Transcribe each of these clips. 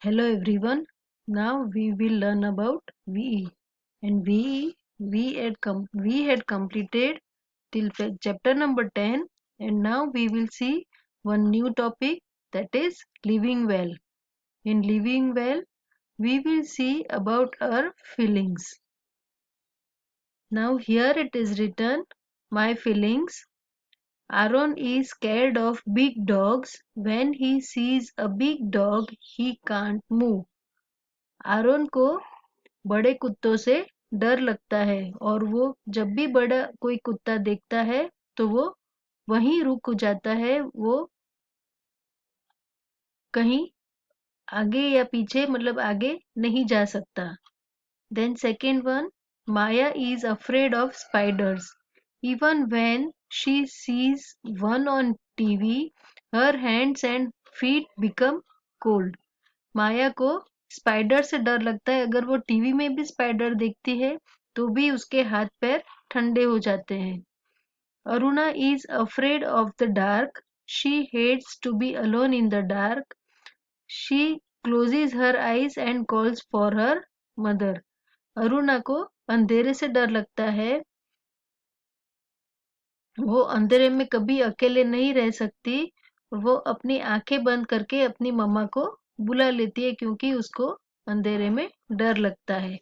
Hello everyone. Now we will learn about VE. And VE we had completed till chapter number 10, and now we will see one new topic, that is living well. In living well, we will see about our feelings. Now here it is written, my feelings. Aaron is scared of big dogs. When he sees a big dog, he can't move. Aron को बड़े कुत्तों से डर लगता है और वो जब भी बड़ा कोई कुत्ता देखता है तो वो वहीं रुक जाता है, वो कहीं आगे या पीछे मतलब आगे नहीं जा सकता. Then second one, Maya is afraid of spiders. Even when she sees one on TV, her hands and feet become cold. Maya को स्पाइडर से डर लगता है. अगर वो टीवी में भी स्पाइडर देखती है तो भी उसके हाथ पैर ठंडे हो जाते हैं. Aruna is afraid of the dark. She hates to be alone in the dark. She closes her eyes and calls for her mother. Aruna को अंधेरे से डर लगता है. वो अंधेरे में कभी अकेले नहीं रह सकती. वो अपनी आंखें बंद करके अपनी मम्मा को बुला लेती है क्योंकि उसको अंधेरे में डर लगता है.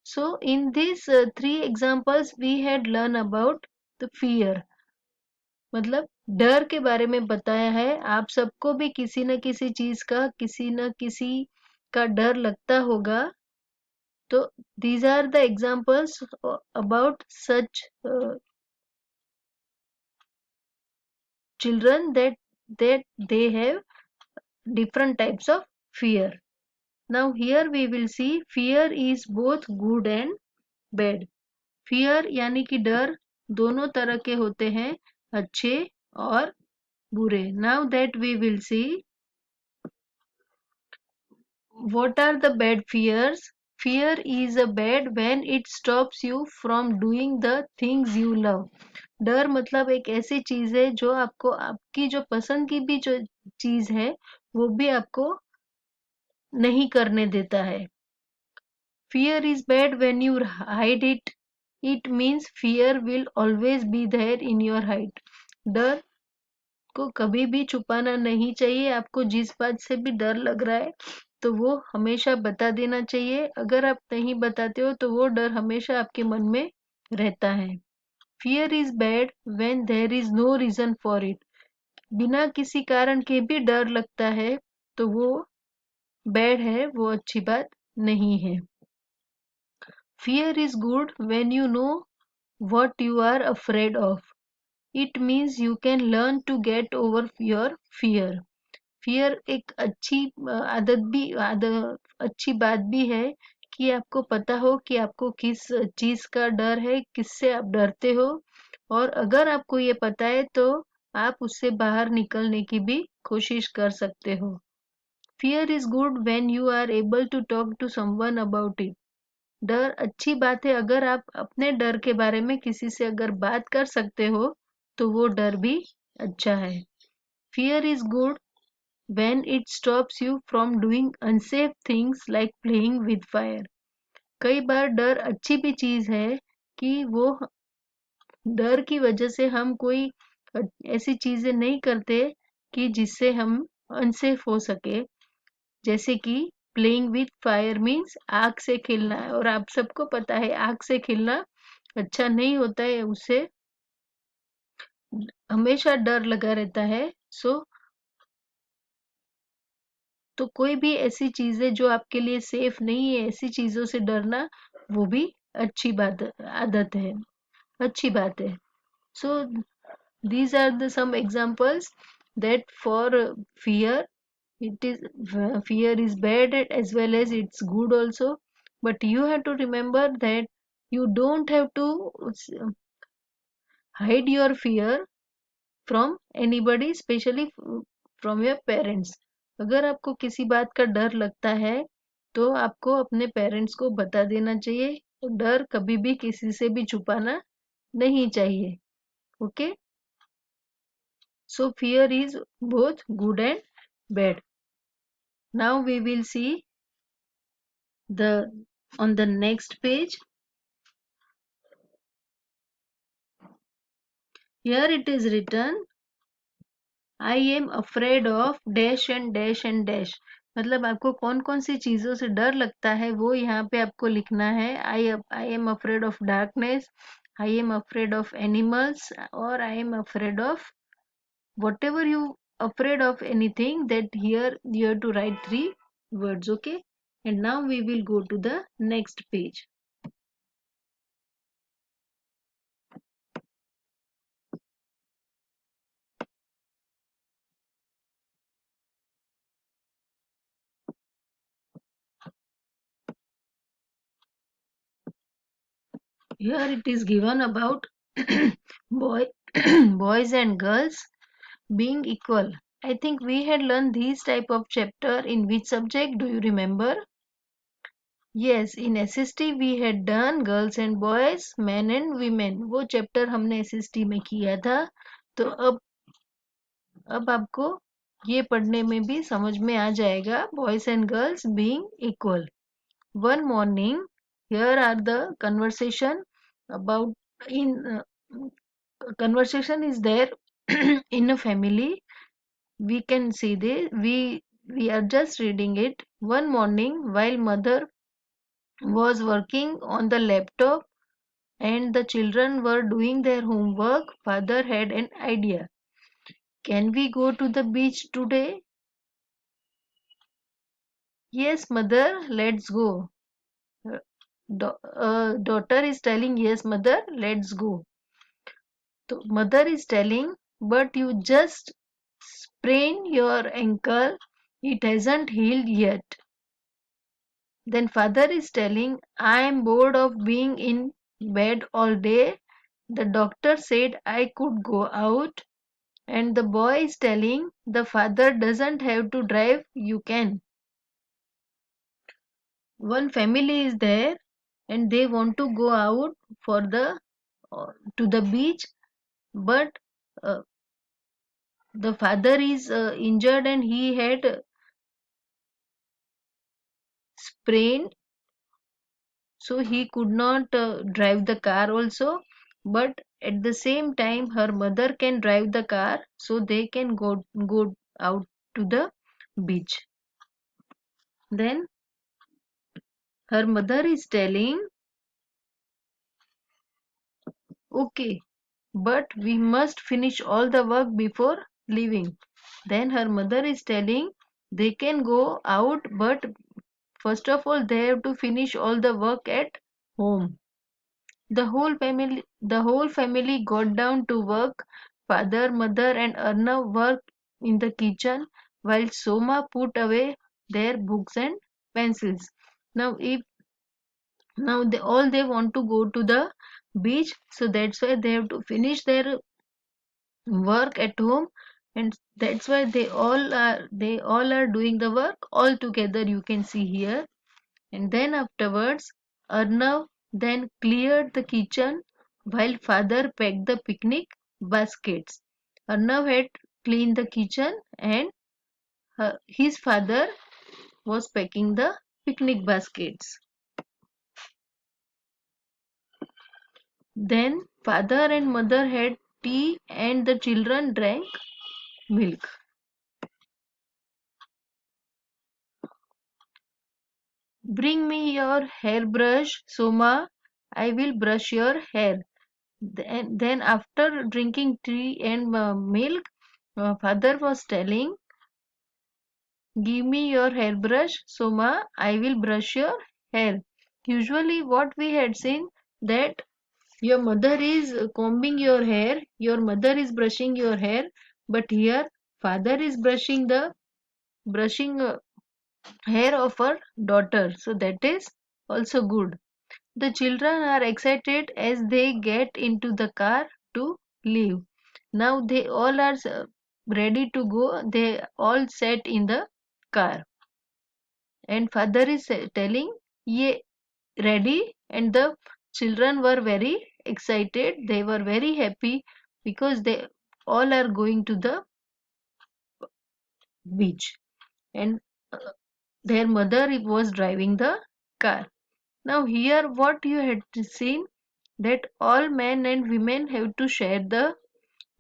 So in this three examples we had learn about the fear, मतलब डर के बारे में बताया है. आप सबको भी किसी न किसी चीज का, किसी न किसी का डर लगता होगा. तो these are the examples about such children that they have different types of fear. Now here we will see fear is both good and bad. Fear यानी कि डर दोनों तरह के होते हैं, अच्छे और बुरे. Now that we will see what are the bad fears. Fear is a bad when it stops you from doing the things you love. डर मतलब एक ऐसी चीज है जो आपको आपकी जो पसंद की भी जो चीज है वो भी आपको नहीं करने देता है. Fear is bad when you hide it. It means fear will always be there in your hide. डर को कभी भी छुपाना नहीं चाहिए. आपको जिस बात से भी डर लग रहा है तो वो हमेशा बता देना चाहिए. अगर आप नहीं बताते हो तो वो डर हमेशा आपके मन में रहता है. Fear is bad when there is no reason for it. बिना किसी कारण के भी डर लगता है तो वो बैड है, वो अच्छी बात नहीं है. Fear is good when you know what you are afraid of. It means you can learn to get over your fear. Fear एक अच्छी अच्छी बात भी है कि आपको पता हो कि आपको किस चीज का डर है, किससे आप डरते हो. और अगर आपको ये पता है तो आप उससे बाहर निकलने की भी कोशिश कर सकते हो. Fear is good when you are able to talk to someone about it. डर अच्छी बात है अगर आप अपने डर के बारे में किसी से अगर बात कर सकते हो तो वो डर भी अच्छा है. Fear is good when it stops you from doing unsafe things like playing with fire. कई बार डर अच्छी भी चीज है कि वो डर की वजह से हम कोई ऐसी चीजें नहीं करते कि जिससे हम अनसेफ हो सके. जैसे कि प्लेइंग विथ फायर मीन्स आग से खेलना है, और आप सबको पता है आग से खेलना अच्छा नहीं होता है, उससे हमेशा डर लगा रहता है. सो तो कोई भी ऐसी चीजें जो आपके लिए सेफ नहीं है, ऐसी चीजों से डरना वो भी अच्छी बात आदत है, अच्छी बात है. सो these are the some examples that for fear, it is fear is bad as well as it's good also. But you have to remember that you don't have to hide your fear from anybody, especially from your parents. अगर आपको किसी बात का डर लगता है तो आपको अपने पेरेंट्स को बता देना चाहिए. डर कभी भी किसी से भी छुपाना नहीं चाहिए. Okay, so fear is both good and bad. Now we will see the on the next page. Here it is written, I am afraid of dash and dash and dash. मतलब आपको कौन कौन सी चीजों से डर लगता है वो यहाँ पे आपको लिखना है. I am afraid of darkness, I am afraid of animals, or I am afraid of whatever you afraid of anything. That here you have to write 3 words. Okay, and now we will go to the next page. Here it is given about boy boys and girls being equal. I think we had learned these type of chapter in which subject, do you remember? Yes, in SST we had done girls and boys, men and women. वो chapter हमने SST में किया था. तो अब आपको ये पढ़ने में भी समझ में आ जाएगा. Boys and girls being equal. One morning, here are the conversation about in conversation is there in a family. We can see this. We are just reading it. One morning, while mother was working on the laptop and the children were doing their homework, father had an idea. Can we go to the beach today? Yes, mother, let's go. Daughter is telling, yes, mother, let's go. So mother is telling, but you just sprained your ankle. It hasn't healed yet. Then father is telling, I am bored of being in bed all day. The doctor said I could go out. And the boy is telling, the father doesn't have to drive, you can. One family is there and they want to go out for the to the beach, but uh, the father is injured and he had sprained, so he could not drive the car also. But at the same time her mother can drive the car, so they can go out to the beach. Then her mother is telling, okay, but we must finish all the work before leaving. Then her mother is telling, they can go out, but first of all they have to finish all the work at home. The whole family got down to work. Father, mother and Arnav worked in the kitchen while Soma put away their books and pencils. Now if now they want to go to the beach, so that's why they have to finish their work at home, and that's why they all are doing the work all together, you can see here. And then afterwards Arnav then cleared the kitchen while father packed the picnic baskets. Arnav had cleaned the kitchen and his father was packing the picnic baskets. Then father and mother had tea and the children drank milk. Bring me your hairbrush, Soma. I will brush your hair. Then after drinking tea and milk, father was telling, give me your hairbrush, Soma. I will brush your hair. Usually what we had seen, that your mother is combing your hair, your mother is brushing your hair, but here father is brushing hair of her daughter. So that is also good. The children are excited as they get into the car to leave. Now they all are ready to go. They all sat in the car. And father is telling, ye ready? And the children were very excited. They were very happy because they all are going to the beach. And their mother was driving the car. Now here what you had seen, that all men and women have to share the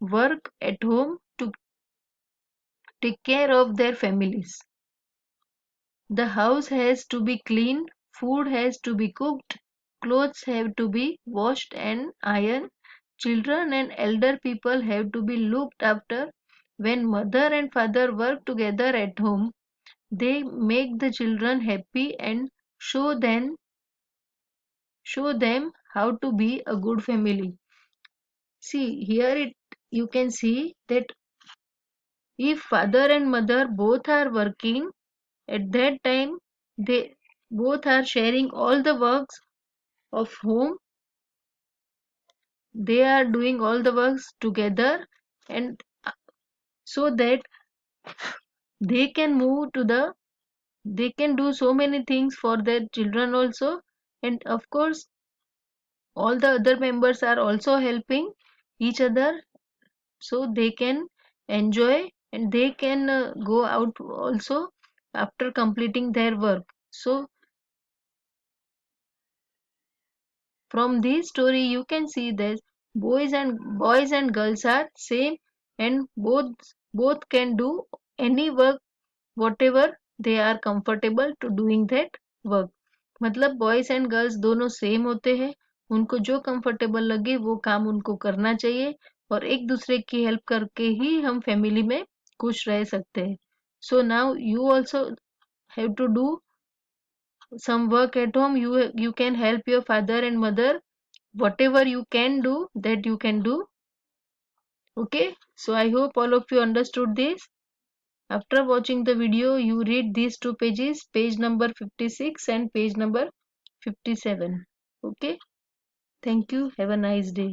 work at home to take care of their families. The house has to be clean, food has to be cooked, clothes have to be washed and ironed, children and elder people have to be looked after. When mother and father work together at home, they make the children happy and show them show them how to be a good family. See here it you can see that if father and mother both are working, at that time they both are sharing all the works of home, they are doing all the works together, and so that they can move to the they can do so many things for their children also, and of course all the other members are also helping each other, so they can enjoy and they can go out also after completing their work. So from this story you can see that boys and girls are same, and both can do any work whatever they are comfortable to doing that work. मतलब boys and girls दोनों same होते हैं, उनको जो comfortable लगे वो काम उनको करना चाहिए, और एक दूसरे की हेल्प करके ही हम फैमिली में खुश रह सकते हैं. So now you also have to do some work at home. You can help your father and mother, whatever you can do that you can do. Okay, so I hope all of you understood this. After watching the video you read these two pages, page number 56 and page number 57. Okay, thank you, have a nice day.